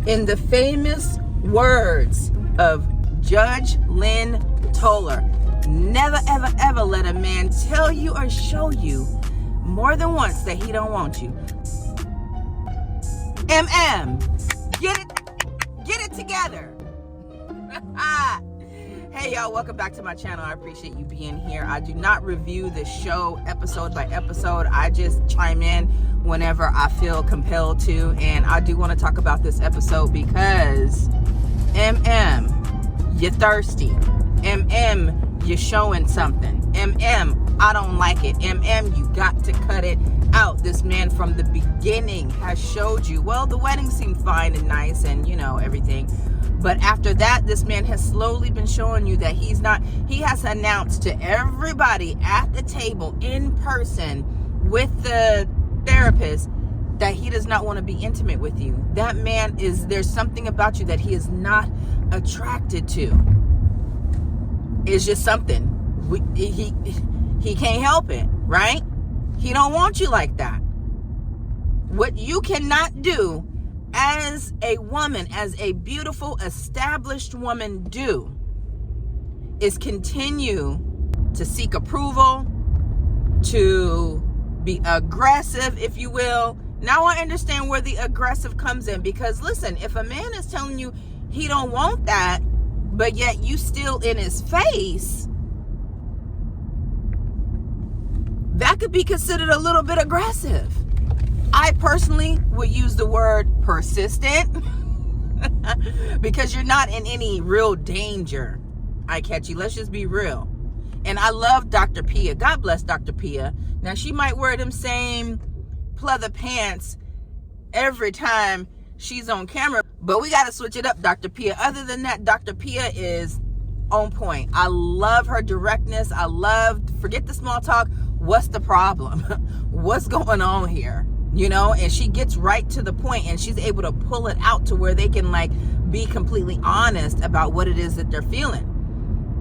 In the famous words of Judge Lynn Toller, never, ever, ever let a man tell you or show you more than once that he don't want you. Get it together. Hey y'all, welcome back to my channel. I appreciate you being here. I do not review the show episode by episode. I just chime in whenever I feel compelled to, and I do want to talk about this episode because you're thirsty. You're showing something. I don't like it. You got to cut it out. This man from the beginning has showed you, well, the wedding seemed fine and nice and, you know, everything. But after that, this man has slowly been showing you that he has announced to everybody at the table in person with the therapist that he does not want to be intimate with you. That man there's something about you that he is not attracted to. It's just something. He can't help it, right? He don't want you like that. What you cannot do as a woman, as a beautiful, established woman do, is continue to seek approval, to be aggressive, if you will. Now I understand where the aggressive comes in, because listen, if a man is telling you he don't want that, but yet you still in his face, that could be considered a little bit aggressive. I personally would use the word persistent because you're not in any real danger. Ikechi, let's just be real. And I love Dr. Pia. God bless Dr. Pia. Now, she might wear them same pleather pants every time she's on camera, but we got to switch it up, Dr. Pia. Other than that, Dr. Pia is on point. I love her directness. Forget the small talk. What's the problem? What's going on here? You know, and she gets right to the point, and she's able to pull it out to where they can like be completely honest about what it is that they're feeling.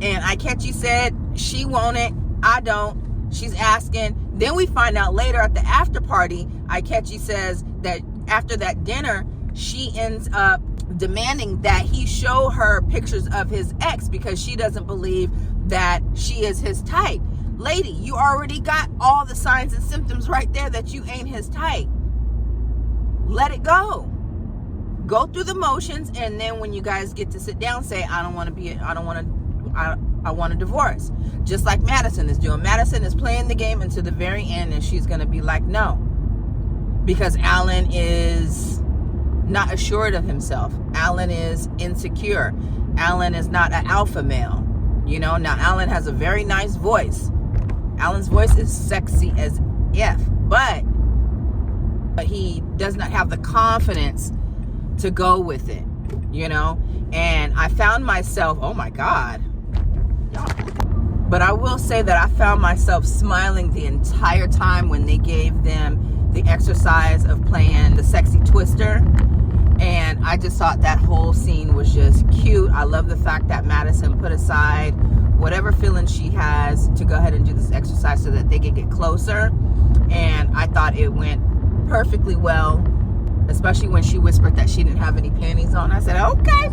And Ikechi said she want it, I don't. She's asking. Then we find out later at the after party, Ikechi says that after that dinner, she ends up demanding that he show her pictures of his ex because she doesn't believe that she is his type. Lady, you already got all the signs and symptoms right there that you ain't his type. Let it go. Go through the motions, and then when you guys get to sit down, say, I want a divorce. Just like Madison is doing. Madison is playing the game until the very end, and she's going to be like, no. Because Allan is not assured of himself. Allan is insecure. Allan is not an alpha male. You know, now Allan has a very nice voice. Allan's voice is sexy as F, but he does not have the confidence to go with it, you know? And I found myself, oh my God. But I will say that I found myself smiling the entire time when they gave them the exercise of playing the sexy twister. And I just thought that whole scene was just cute. I love the fact that Madison put aside whatever feelings she has to go ahead and do this exercise so that they can get closer. And I thought it went perfectly well, especially when she whispered that she didn't have any panties on. I said, okay,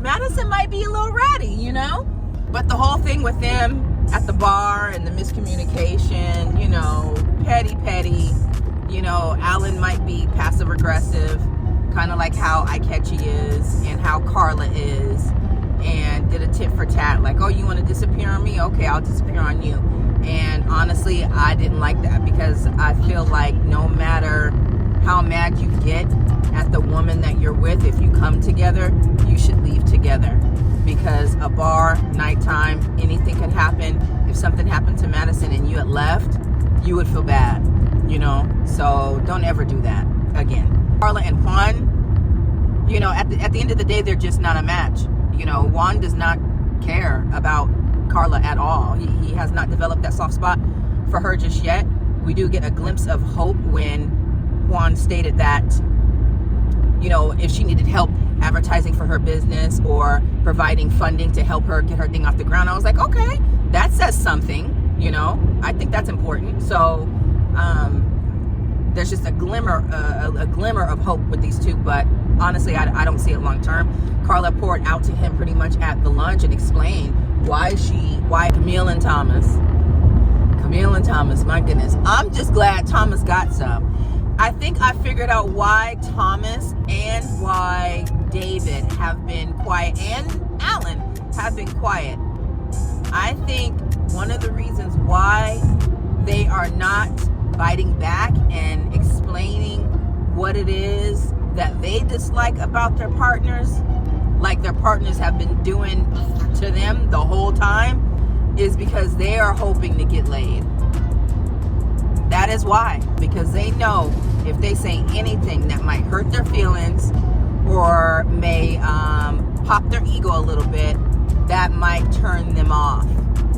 Madison might be a little ratty, you know? But the whole thing with them at the bar and the miscommunication, you know, petty, you know, Allan might be passive aggressive, kind of like how Ikechi is and how Carla is, and did a tit for tat, like, oh, you want to disappear on me? Okay, I'll disappear on you. And honestly, I didn't like that, because I feel like no matter how mad you get at the woman that you're with, if you come together, you should leave together. Because a bar, nighttime, anything could happen. If something happened to Madison and you had left, you would feel bad, you know? So don't ever do that again. Carla and Juan, you know, at the end of the day, they're just not a match. You know, Juan does not care about Carla at all. He has not developed that soft spot for her just yet. We do get a glimpse of hope when Juan stated that, you know, if she needed help advertising for her business or providing funding to help her get her thing off the ground, I was like, okay, that says something, you know. I think that's important. So there's just a glimmer of hope with these two, but honestly, I don't see it long term. Carla poured out to him pretty much at the lunch and explained why Camille and Thomas, my goodness. I'm just glad Thomas got some. I think I figured out why Thomas and why David have been quiet, and Allan have been quiet. I think one of the reasons why they are not biting back and explaining what it is that they dislike about their partners, like their partners have been doing to them the whole time, is because they are hoping to get laid. That is why. Because they know if they say anything that might hurt their feelings or may pop their ego a little bit, that might turn them off.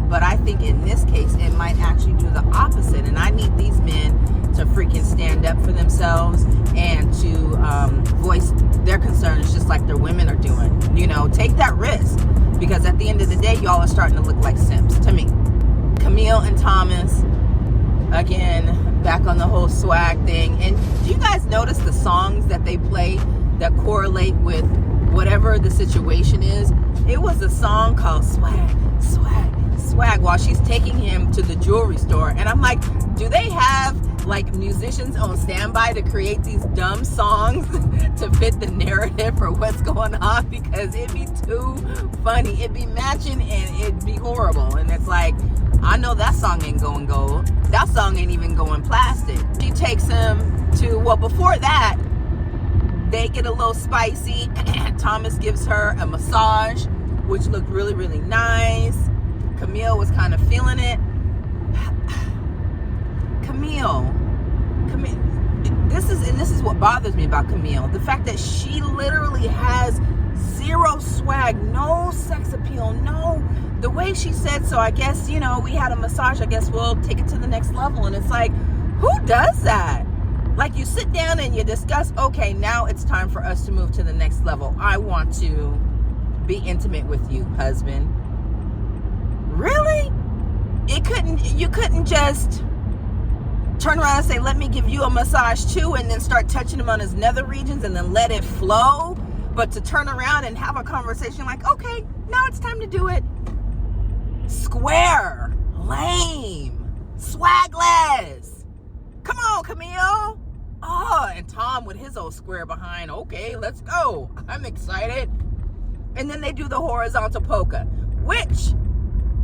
But I think in this case, it might actually do the opposite. And I need these men to freaking stand up for themselves and to voice their concerns just like their women are doing. You know, take that risk. Because at the end of the day, y'all are starting to look like simps to me. Camille and Thomas, again, back on the whole swag thing. And do you guys notice the songs that they play that correlate with whatever the situation is? It was a song called Swag, Swag, Swag while she's taking him to the jewelry store. And I'm like, do they have like musicians on standby to create these dumb songs to fit the narrative for what's going on? Because it'd be too funny. It'd be matching and it'd be horrible. And it's like, I know that song ain't going gold. That song ain't even going plastic. She takes him to, well, before that, they get a little spicy. Thomas gives her a massage, which looked really, really nice. Camille was kind of feeling it. Camille, this is what bothers me about Camille. The fact that she literally has zero swag, no sex appeal, no, the way she said, so I guess, you know, we had a massage, I guess we'll take it to the next level. And it's like, who does that? Like, you sit down and you discuss, okay, now it's time for us to move to the next level. I want to be intimate with you, husband. Really? You couldn't just turn around and say, let me give you a massage too, and then start touching him on his nether regions and then let it flow? But to turn around and have a conversation like, okay, now it's time to do it. Square, lame, swagless. Come on, Camille. Oh, and Tom with his old square behind. Okay, let's go. I'm excited. And then they do the horizontal polka, which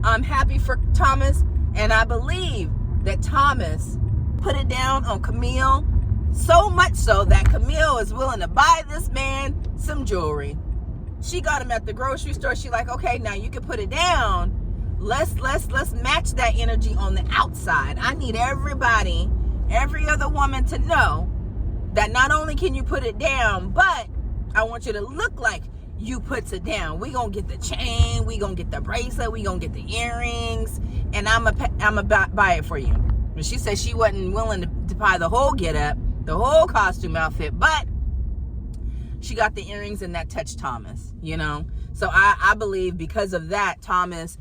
I'm happy for Thomas. And I believe that Thomas put it down on Camille, so much so that Camille is willing to buy this man some jewelry. She got him at the grocery store. She like, okay, now you can put it down. Let's match that energy on the outside. I need everybody, every other woman to know that not only can you put it down, but I want you to look like you puts it down. We gonna get the chain, we gonna get the bracelet, we gonna get the earrings, and I'm about buy it for you. And she said she wasn't willing to buy the whole get up, the whole costume outfit, but she got the earrings and that touched Thomas, you know? So I believe because of that, Thomas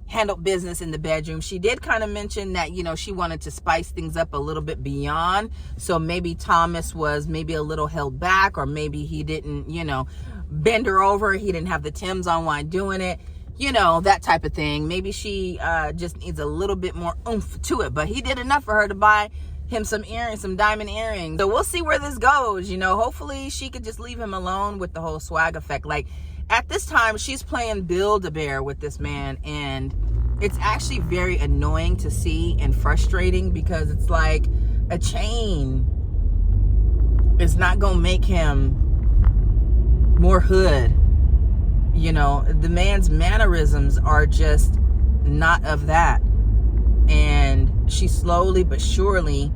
handled business in the bedroom. She did kind of mention that, you know, she wanted to spice things up a little bit beyond. So maybe Thomas was maybe a little held back, or maybe he didn't, you know, bend her over. He didn't have the Timbs on while doing it, you know, that type of thing. Maybe she just needs a little bit more oomph to it, but he did enough for her to buy him some earrings, some diamond earrings. So we'll see where this goes. You know, hopefully she could just leave him alone with the whole swag effect. Like, at this time, she's playing Build-A-Bear with this man, and it's actually very annoying to see and frustrating, because it's like a chain is not gonna make him more hood. You know, the man's mannerisms are just not of that. And she's slowly but surely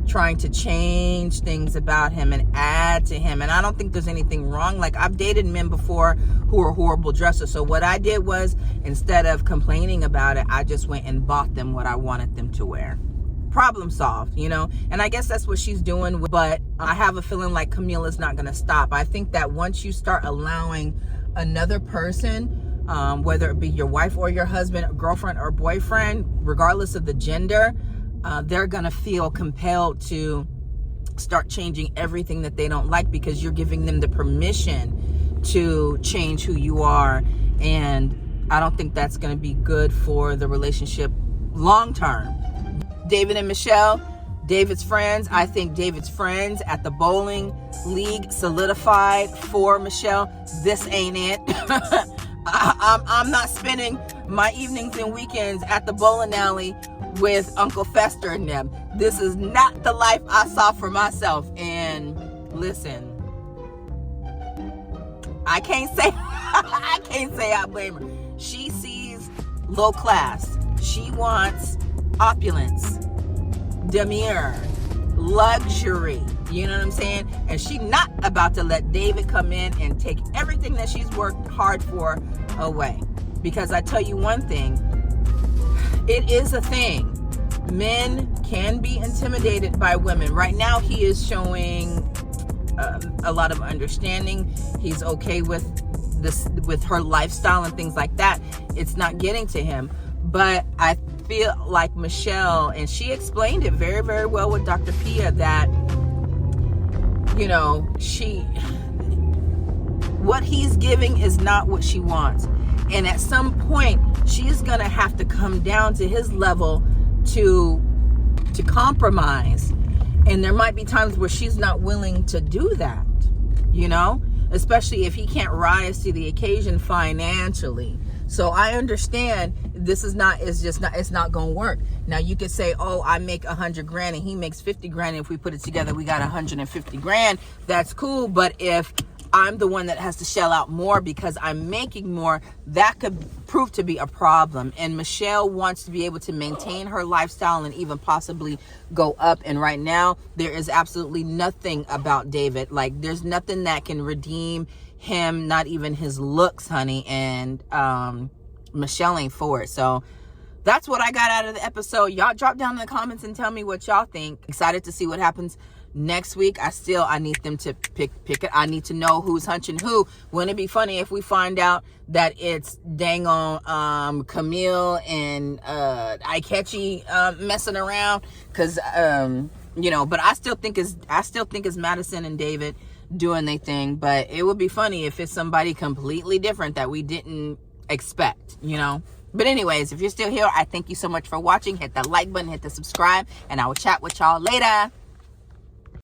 trying to change things about him and add to him. And I don't think there's anything wrong. Like, I've dated men before who are horrible dressers. So what I did was, instead of complaining about it, I just went and bought them what I wanted them to wear. Problem solved, you know? And I guess that's what she's doing. But I have a feeling like Camilla's not going to stop. I think that once you start allowing another person, whether it be your wife or your husband, girlfriend or boyfriend, regardless of the gender, they're going to feel compelled to start changing everything that they don't like, because you're giving them the permission to change who you are. And I don't think that's going to be good for the relationship long term. David and Michelle, David's friends. I think David's friends at the bowling league solidified for Michelle. This ain't it. I'm not spending my evenings and weekends at the bowling alley with Uncle Fester and them. This is not the life I saw for myself. And listen, I can't say I blame her. She sees low class. She wants opulence, demure, luxury. You know what I'm saying? And she's not about to let David come in and take everything that she's worked hard for away. Because I tell you one thing, it is a thing. Men can be intimidated by women. Right now, he is showing a lot of understanding. He's okay with this, with her lifestyle and things like that. It's not getting to him. But I feel like Michelle, and she explained it very, very well with Dr. Pia, that, you know, what he's giving is not what she wants. And at some point, she's going to have to come down to his level to compromise. And there might be times where she's not willing to do that, you know, especially if he can't rise to the occasion financially. So I understand it's not going to work. Now you could say, oh, I make 100 grand and he makes 50 grand. If we put it together, we got 150 grand. That's cool. But if I'm the one that has to shell out more because I'm making more, that could prove to be a problem. And Michelle wants to be able to maintain her lifestyle and even possibly go up. And right now, there is absolutely nothing about David. Like, there's nothing that can redeem him, not even his looks, honey. And Michelle ain't for it. So that's what I got out of the episode. Y'all drop down in the comments and tell me what y'all think. Excited to see what happens next week. I need them to pick it. I need to know who's hunching who. Wouldn't it be funny if we find out that it's dang on Camille and Ikechi messing around? Because you know, but I still think it's Madison and David doing their thing. But it would be funny if it's somebody completely different that we didn't expect, you know. But anyways, if you're still here, I thank you so much for watching. Hit that like button, hit the subscribe, and I will chat with y'all later.